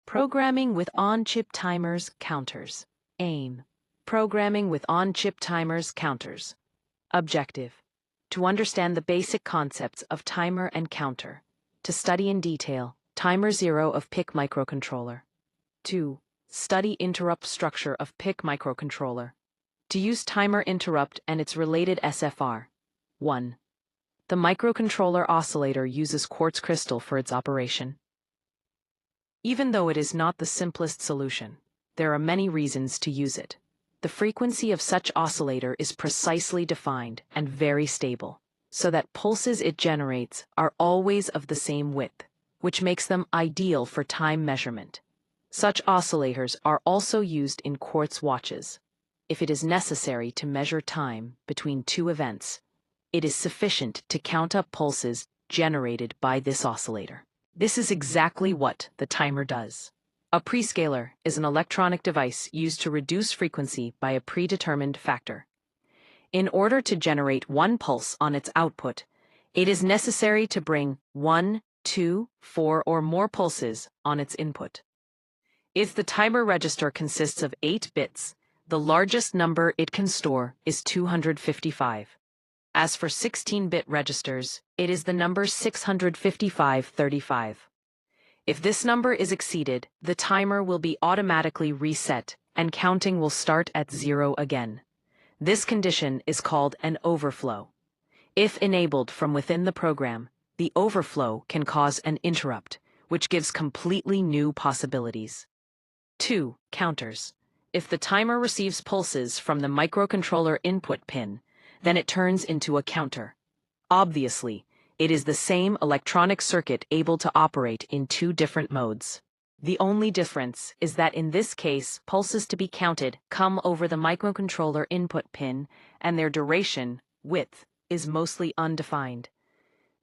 Programming with on-chip timers, counters. Aim. Programming with on-chip timers, counters. Objective. To understand the basic concepts of timer and counter. To study in detail, Timer 0 of PIC microcontroller. 2. Study interrupt structure of PIC microcontroller. To use timer interrupt and its related SFR. 1. The microcontroller oscillator uses quartz crystal for its operation. Even though it is not the simplest solution, there are many reasons to use it. The frequency of such oscillator is precisely defined and very stable, so that pulses it generates are always of the same width, which makes them ideal for time measurement. Such oscillators are also used in quartz watches. If it is necessary to measure time between two events, it is sufficient to count up pulses generated by this oscillator. This is exactly what the timer does. A prescaler is an electronic device used to reduce frequency by a predetermined factor. In order to generate one pulse on its output, it is necessary to bring 1, 2, 4 or more pulses on its input. If the timer register consists of 8 bits, the largest number it can store is 255. As for 16-bit registers, it is the number 65535. If this number is exceeded, the timer will be automatically reset and counting will start at 0 again. This condition is called an overflow. If enabled from within the program, the overflow can cause an interrupt, which gives completely new possibilities. 2. Counters. If the timer receives pulses from the microcontroller input pin, then it turns into a counter. Obviously, it is the same electronic circuit able to operate in two different modes. The only difference is that in this case, pulses to be counted come over the microcontroller input pin, and their duration, width, is mostly undefined.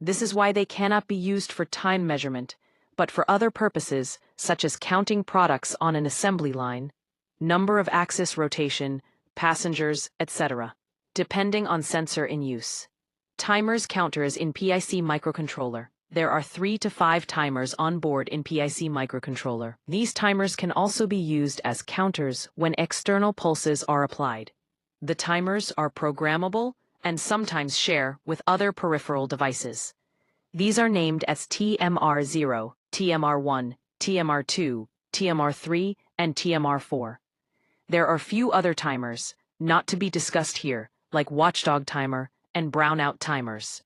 This is why they cannot be used for time measurement, but for other purposes, such as counting products on an assembly line, number of axis rotation, passengers, etc., depending on sensor in use. Timers counters in PIC microcontroller. There are 3 to 5 timers on board in PIC microcontroller. These timers can also be used as counters when external pulses are applied. The timers are programmable and sometimes share with other peripheral devices. These are named as TMR0, TMR1, TMR2, TMR3, and TMR4. There are few other timers, not to be discussed here, like watchdog timer and brownout timers.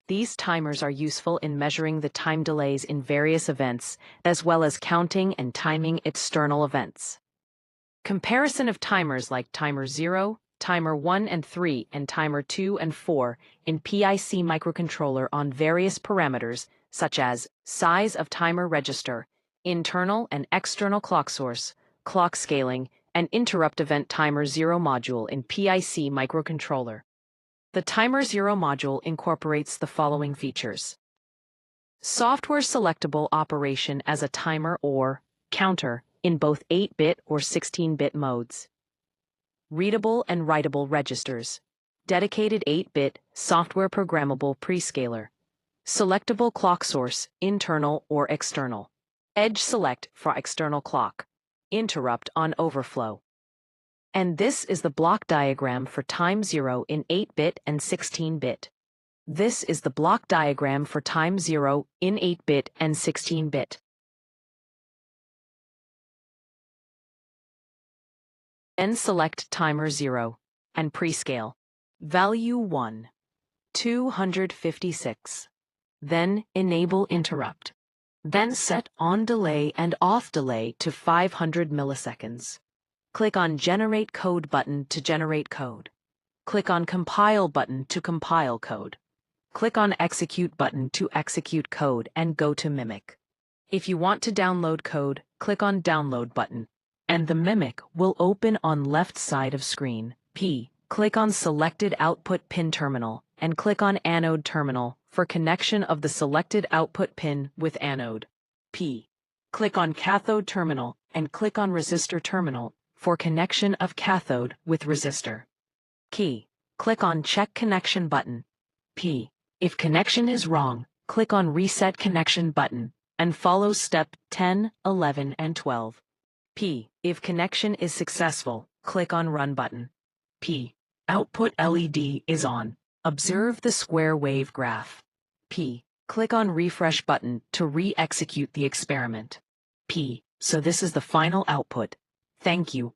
These timers are useful in measuring the time delays in various events, as well as counting and timing external events. Comparison of timers like timer 0, timer 1 and 3, and timer 2 and 4 in PIC microcontroller on various parameters such as size of timer register, internal and external clock source, clock scaling, and interrupt event timer 0 module in PIC microcontroller. The timer 0 module incorporates the following features. Software selectable operation as a timer or counter in both 8-bit or 16-bit modes. Readable and writable registers. Dedicated 8-bit software programmable prescaler. Selectable clock source, internal or external. Edge select for external clock. Interrupt on overflow. And this is the block diagram for time 0 in 8-bit and 16-bit. This is the block diagram for time 0 in 8-bit and 16-bit. Then select timer 0 and prescale. Value 1. 256. Then enable interrupt. Then set on delay and off delay to 500 milliseconds. Click on Generate Code button to generate code. Click on Compile button to compile code. Click on Execute button to execute code and go to Mimic. If you want to download code, click on Download button, and the Mimic will open on left side of screen. P. Click on Selected Output Pin Terminal and click on Anode Terminal for connection of the selected output pin with anode. P. Click on Cathode Terminal and click on Resistor Terminal for connection of cathode with resistor. Key. Click on Check Connection button. P. If connection is wrong, click on Reset Connection button and follow step 10, 11, and 12. P. If connection is successful, click on Run button. P. Output LED is on. Observe the square wave graph. P. Click on Refresh button to re-execute the experiment. P. So this is the final output. Thank you.